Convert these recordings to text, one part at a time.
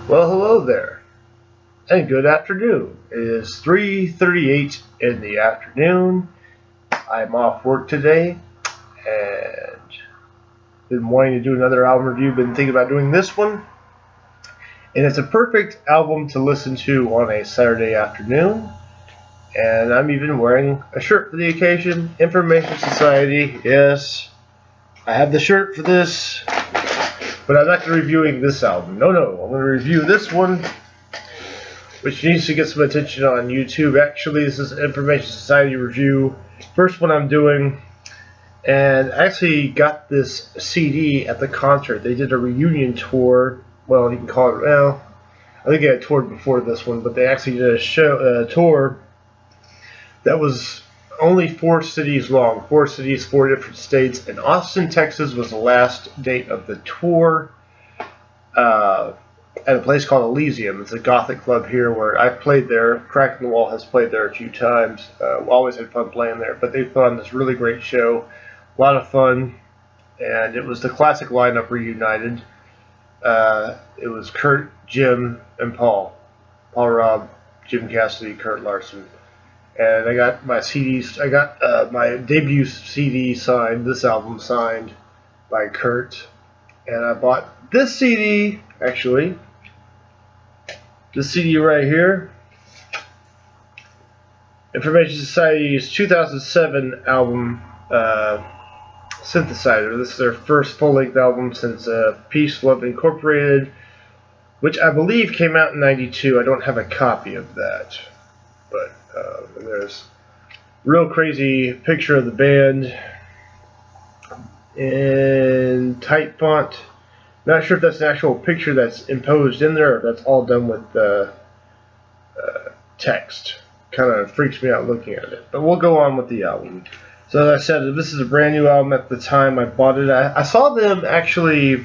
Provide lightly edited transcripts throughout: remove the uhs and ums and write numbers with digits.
Well, hello there, and good afternoon. It is 3:38 in the afternoon. I'm off work today, and been wanting to do another album review. Been thinking about doing this one, and it's a perfect album to listen to on a Saturday afternoon. And I'm even wearing a shirt for the occasion. Information Society. Yes, I have the shirt for this, but I'm not going to be reviewing this album. No, I'm going to review this one, which needs to get some attention on YouTube. Actually, this is an Information Society review. First one I'm doing, and I actually got this CD at the concert. They did a reunion tour. Well, you can call it, well, I think they had toured before this one, but they actually did a tour that was only 4 cities long. 4 cities, 4 different states, and Austin, Texas was the last date of the tour. At a place called Elysium. It's a gothic club here where I've played there. Crack in the Wall has played there a few times. Always had fun playing there. But they put on this really great show. A lot of fun. And it was the classic lineup reunited. It was Kurt, Jim, and Paul. Paul Robb, Jim Cassidy, Kurt Larson. And I got my CDs. I got my debut CD signed, this album signed by Kurt. And I bought this CD, actually. The CD right here, Information Society's 2007 album, Synthesizer. This is their first full-length album since Peace, Love Incorporated, which I believe came out in '92. I don't have a copy of that, but there's a real crazy picture of the band in tight font. Not sure if that's an actual picture that's imposed in there or if that's all done with text. Kind of freaks me out looking at it. But we'll go on with the album. So as I said, this is a brand new album at the time I bought it. I saw them actually,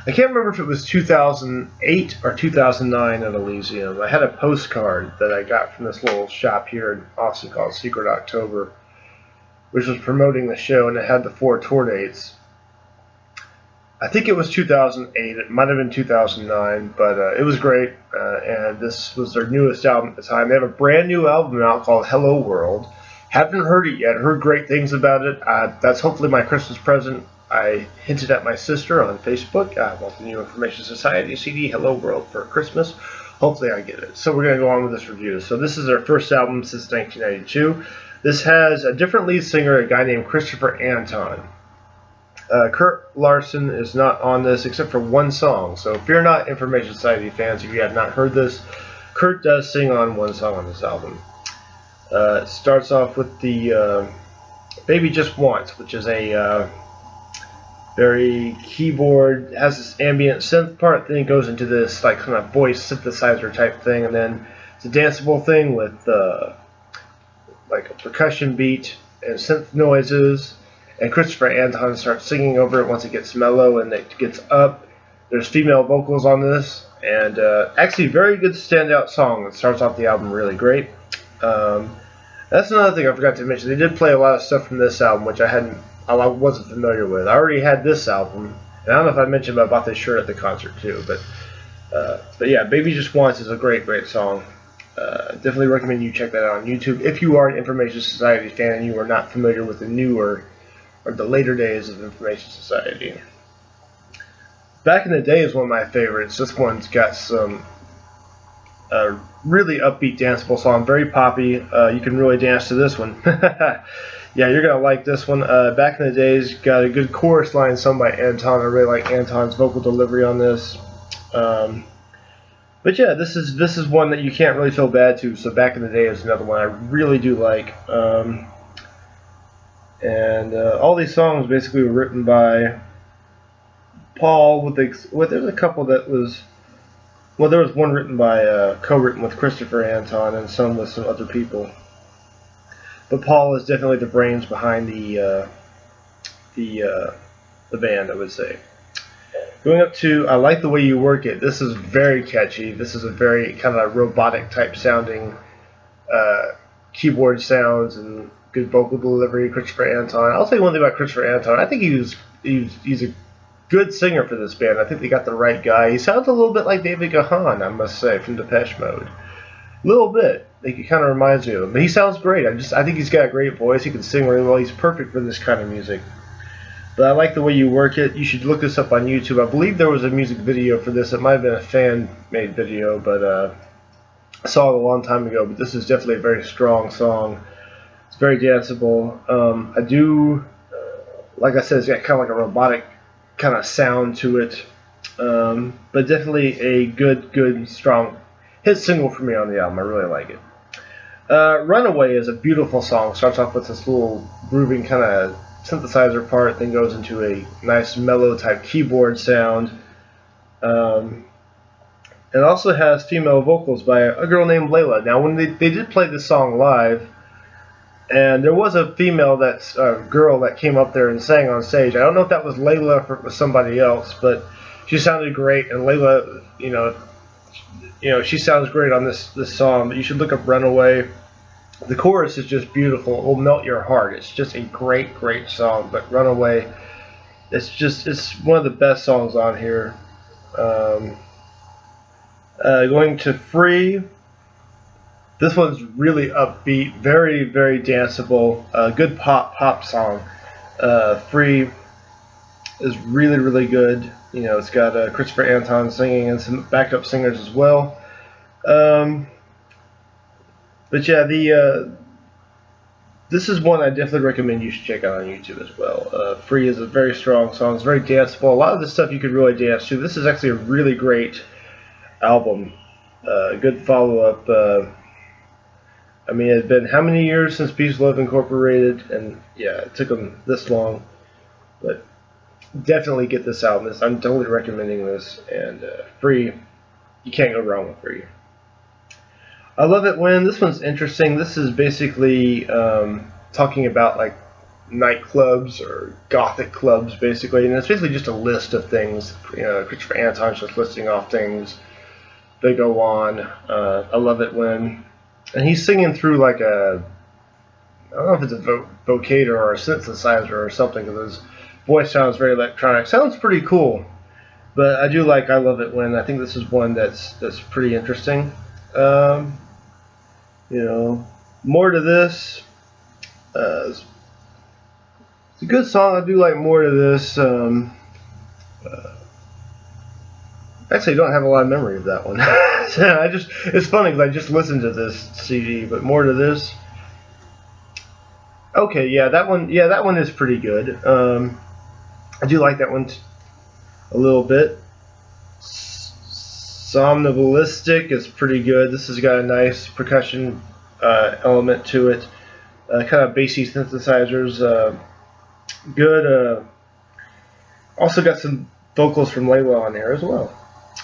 I can't remember if it was 2008 or 2009 at Elysium. I had a postcard that I got from this little shop here in Austin called Secret October, which was promoting the show, and it had the 4 tour dates. I think it was 2008. It might have been 2009, but it was great. And this was their newest album at the time. They have a brand new album out called Hello World. Haven't heard it yet. Heard great things about it. That's hopefully my Christmas present. I hinted at my sister on Facebook. I want the new Information Society CD, Hello World, for Christmas. Hopefully I get it. So we're going to go on with this review. So this is their first album since 1992. This has a different lead singer, a guy named Christopher Anton. Kurt Larson is not on this except for one song. So if you're not Information Society fans, if you have not heard this, Kurt does sing on one song on this album. It starts off with the Baby Just Once, which is a very keyboard, has this ambient synth part, then it goes into this like kind of voice synthesizer type thing, and then it's a danceable thing with like a percussion beat and synth noises. And Christopher Anton starts singing over it once it gets mellow and it gets up. There's female vocals on this, and actually very good standout song. It starts off the album really great. That's another thing I forgot to mention. They did play a lot of stuff from this album, which I wasn't familiar with. I already had this album, and I don't know if I mentioned, but I bought this shirt at the concert too. But yeah, Baby Just Once is a great song. Definitely recommend you check that out on YouTube if you are an Information Society fan and you are not familiar with the newer or the later days of Information Society. Back in the Day is one of my favorites. This one's got some really upbeat, danceable song, very poppy. You can really dance to this one. Yeah, you're going to like this one. Back in the Days got a good chorus line sung by Anton. I really like Anton's vocal delivery on this. But yeah, this is one that you can't really feel bad to. So Back in the Day is another one I really do like. And all these songs basically were written by Paul. There's a couple that was, well, there was one written by co-written with Christopher Anton and some with some other people. But Paul is definitely the brains behind the band, I would say. Going up to I Like the Way You Work It. This is very catchy. This is a very kind of robotic type sounding keyboard sounds and good vocal delivery. Christopher Anton. I'll tell you one thing about Christopher Anton. I think he's a good singer for this band. I think they got the right guy. He sounds a little bit like David Gahan, I must say, from Depeche Mode. A little bit. He kind of reminds me of him. But he sounds great. I think he's got a great voice. He can sing really well. He's perfect for this kind of music. But I like the way you work it. You should look this up on YouTube. I believe there was a music video for this. It might have been a fan-made video, but I saw it a long time ago. But this is definitely a very strong song. It's very danceable. I do, like I said, it's got kind of like a robotic kind of sound to it. But definitely a good, strong hit single for me on the album. I really like it. Runaway is a beautiful song. Starts off with this little grooving kind of synthesizer part, then goes into a nice mellow type keyboard sound. It also has female vocals by a girl named Layla. Now, when they did play this song live, and there was a female girl that came up there and sang on stage. I don't know if that was Layla or was somebody else, but she sounded great. And Layla, she sounds great on this song. But you should look up "Runaway." The chorus is just beautiful. It will melt your heart. It's just a great song. But "Runaway," it's one of the best songs on here. Going to "Free." This one's really upbeat, very danceable. Good pop song. "Free" is really good. It's got Christopher Anton singing and some backup singers as well. But yeah, this is one I definitely recommend you should check out on YouTube as well. "Free" is a very strong song. It's very danceable. A lot of the stuff you could really dance to. This is actually a really great album. Good follow-up. It had been how many years since Peace Love Incorporated, and yeah, it took them this long. But definitely get this album. I'm totally recommending this. And "Free," you can't go wrong with "Free." I Love It When. This one's interesting. This is basically talking about like nightclubs or gothic clubs, basically, and it's basically just a list of things. Christopher Anton's just listing off things. They go on. I Love It When, and he's singing through like I don't know if it's a vocator or a synthesizer or something, because his voice sounds very electronic. Sounds pretty cool, but I do like "I Love It When." I think this is one that's pretty interesting. More to This. It's a good song. I do like More to This. Actually, I don't have a lot of memory of that one. It's funny because I just listened to this CD, but More to This. Okay, yeah, that one is pretty good. I do like that one a little bit. Somnambulistic is pretty good. This has got a nice percussion element to it. Kind of bassy synthesizers. Good. Also got some vocals from Layla on there as well.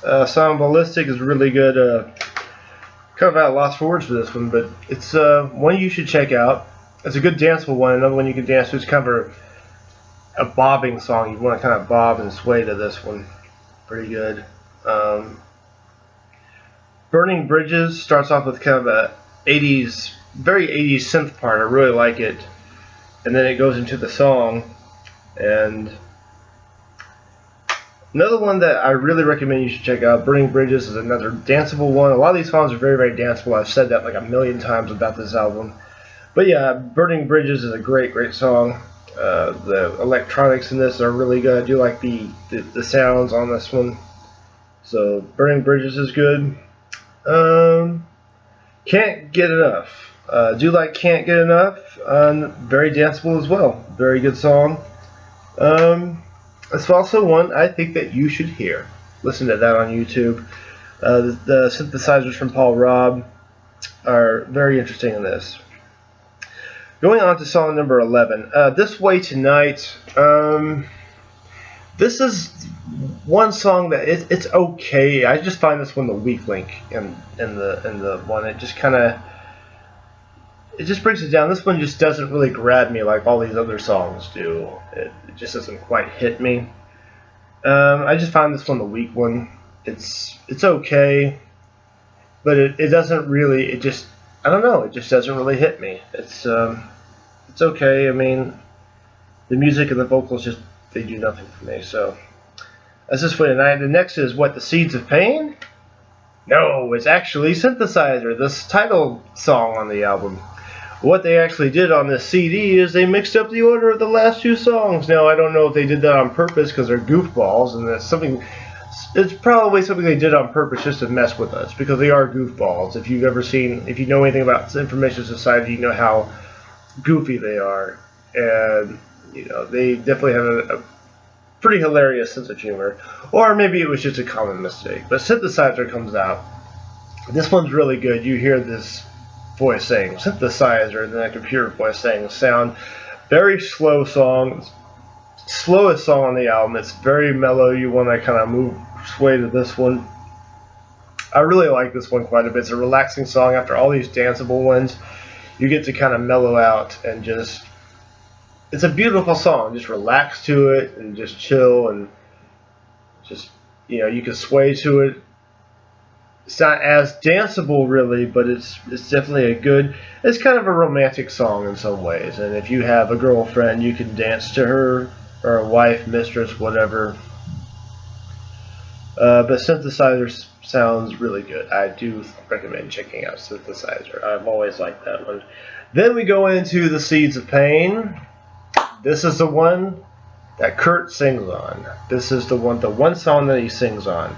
Somnambulistic is really good. Kind of at a loss for words for this one, but it's one you should check out. It's a good danceable one. Another one you can dance to. It's kind of a bobbing song. You want to kind of bob and sway to this one. Pretty good. Burning Bridges starts off with kind of a very 80s synth part. I really like it. And then it goes into the song. And another one that I really recommend you should check out, Burning Bridges, is another danceable one. A lot of these songs are very danceable. I've said that like a million times about this album. But yeah, Burning Bridges is a great song. The electronics in this are really good. I do like the sounds on this one. So Burning Bridges is good. Can't Get Enough. Do like Can't Get Enough. Very danceable as well. Very good song. It's also one I think that you should hear. Listen to that on YouTube. The synthesizers from Paul Robb are very interesting in this. Going on to song number 11. This Way Tonight. This is one song that it's okay. I just find this one the weak link in the one. It just brings it down. This one just doesn't really grab me like all these other songs do. It just doesn't quite hit me. I just find this one the weak one. It's okay, but it doesn't really. I don't know. It just doesn't really hit me. It's okay. I mean, the music and the vocals they do nothing for me. So That's This Way Tonight. The next is what, The Seeds of Pain? No, it's actually Synthesizer, this title song on the album. What they actually did on this CD is they mixed up the order of the last two songs. Now, I don't know if they did that on purpose because they're goofballs, and that's something. It's probably something they did on purpose just to mess with us, because they are goofballs. If you know anything about Information Society, you know how goofy they are, and they definitely have a pretty hilarious sense of humor. Or maybe it was just a common mistake. But Synthesizer comes out. This one's really good. You hear this voice saying Synthesizer, and then a computer voice saying sound. Very slow song. Slowest song on the album. It's very mellow. You want to kind of sway to this one. I really like this one quite a bit. It's a relaxing song. After all these danceable ones, you get to kind of mellow out and just. It's a beautiful song. Just relax to it and just chill and just you can sway to it. It's not as danceable really, but it's definitely it's kind of a romantic song in some ways. And if you have a girlfriend, you can dance to her, or a wife, mistress, whatever. But Synthesizer sounds really good. I do recommend checking out Synthesizer. I've always liked that one. Then we go into The Seeds of Pain. This is the one that Kurt sings on. This is the one song that he sings on.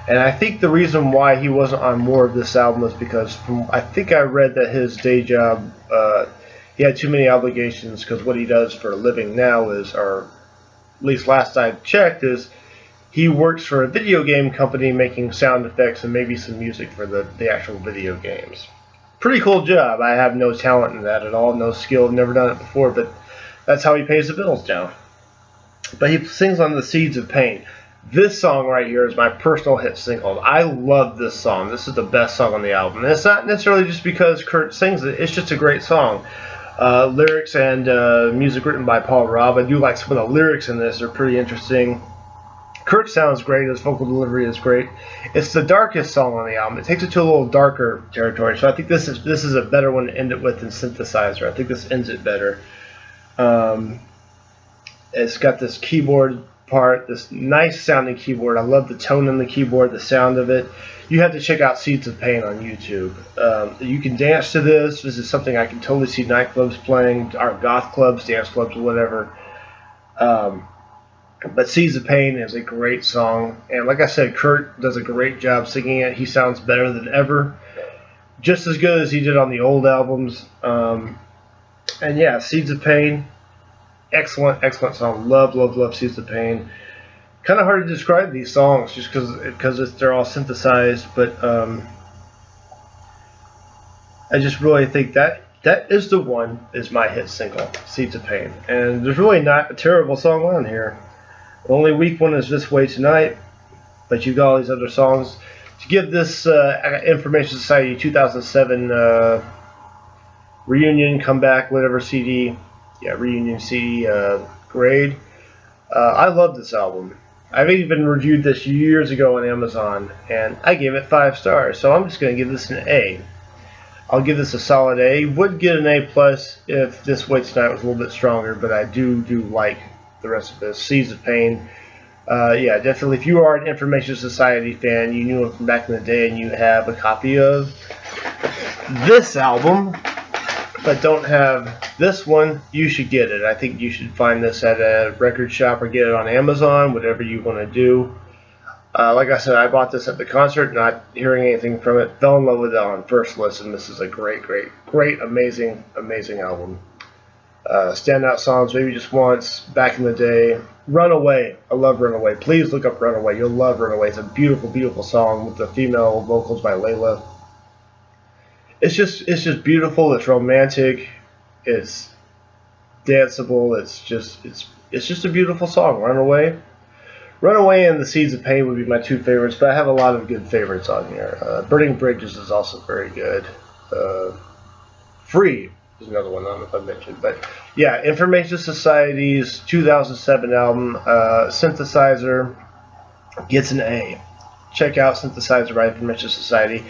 And I think the reason why he wasn't on more of this album is because I think I read that his day job, he had too many obligations, because what he does for a living now is, or at least last I checked, is he works for a video game company making sound effects and maybe some music for the actual video games. Pretty cool job. I have no talent in that at all, no skill, never done it before, but that's how he pays the bills now. But he sings on The Seeds of Pain. This song right here is my personal hit single. I love this song. This is the best song on the album. And it's not necessarily just because Kurt sings it. It's just a great song. Lyrics and music written by Paul Robb. I do like some of the lyrics in this. They're pretty interesting. Kurt sounds great. His vocal delivery is great. It's the darkest song on the album. It takes it to a little darker territory. So I think this is a better one to end it with than Synthesizer. I think this ends it better. It's got this keyboard part, this nice sounding keyboard. I love the tone in the keyboard, the sound of it. You have to check out Seeds of Pain on YouTube. You can dance to this. This is something I can totally see nightclubs playing, or goth clubs, dance clubs, whatever. But Seeds of Pain is a great song. And like I said, Kurt does a great job singing it. He sounds better than ever. Just as good as he did on the old albums. And yeah, Seeds of Pain. Excellent, excellent song. Love Seeds of Pain. Kind of hard to describe these songs just because they're all synthesized, but I just really think that is the one is my hit single, Seeds of Pain. And there's really not a terrible song on here. The only weak one is This Way Tonight, but you've got all these other songs. To give this Information Society 2007 reunion, comeback, whatever CD, reunion CD grade. I love this album. I've even reviewed this years ago on Amazon, and I gave it 5 stars. So I'm just going to give this an A. I'll give this a solid A. Would get an A plus if This Way Tonight was a little bit stronger, but I do like the rest of this. Seeds of Pain. Yeah, definitely. If you are an Information Society fan, you knew it from back in the day, and you have a copy of this album, but don't have this one, you should get it. I think you should find this at a record shop or get it on Amazon, whatever you want to do. Like I said, I bought this at the concert, not hearing anything from it. Fell in love with it on first listen. This is a great, amazing album. Standout songs, maybe just once, back in the day. Runaway. I love Runaway. Please look up Runaway. You'll love Runaway. It's a beautiful, beautiful song with the female vocals by Layla. It's just beautiful. It's romantic. It's danceable. It's just a beautiful song. Runaway and The Seeds of Pain would be my 2 favorites, but I have a lot of good favorites on here. Burning Bridges is also very good. Free is another one I don't know if I mentioned, but yeah, Information Society's 2007 album, Synthesizer, gets an A. Check out Synthesizer by Information Society.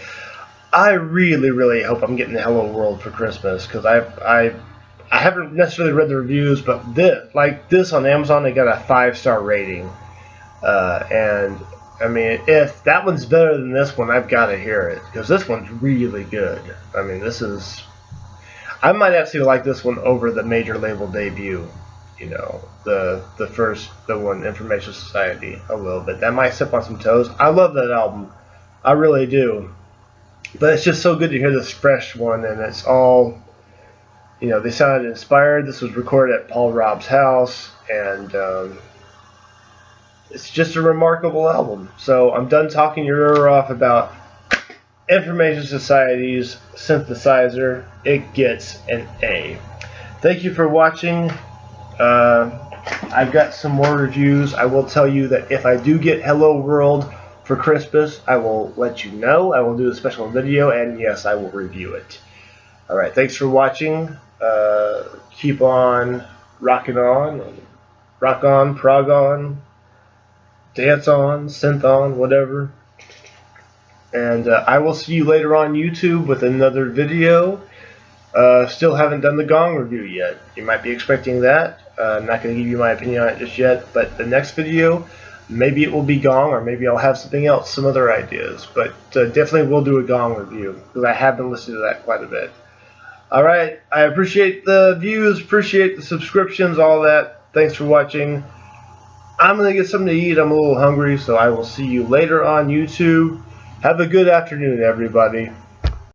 I really hope I'm getting the Hello World for Christmas, because I haven't necessarily read the reviews, but this on Amazon, they got a 5-star rating. And I mean, if that one's better than this one, I've got to hear it, because this one's really good. I mean, I might actually like this one over the major label debut. You know, the one, Information Society, a little bit. That might step on some toes. I love that album, I really do. But it's just so good to hear this fresh one, and it's all, you know, they sounded inspired. This was recorded at Paul Robb's house, and it's just a remarkable album. So I'm done talking your ear off about Information Society's Synthesizer. It gets an A. Thank you for watching. I've got some more reviews. I will tell you that if I do get Hello World for Christmas, I will let you know. I will do a special video, and yes, I will review it. Alright, thanks for watching. Keep on rocking on. Rock on, prog on, dance on, synth on, whatever. And I will see you later on YouTube with another video. Still haven't done the Gong review yet. You might be expecting that. I'm not going to give you my opinion on it just yet, but the next video, maybe it will be Gong, or maybe I'll have something else, some other ideas. But definitely will do a Gong review, because I have been listening to that quite a bit. Alright, I appreciate the views, appreciate the subscriptions, all that. Thanks for watching. I'm going to get something to eat. I'm a little hungry, so I will see you later on YouTube. Have a good afternoon, everybody.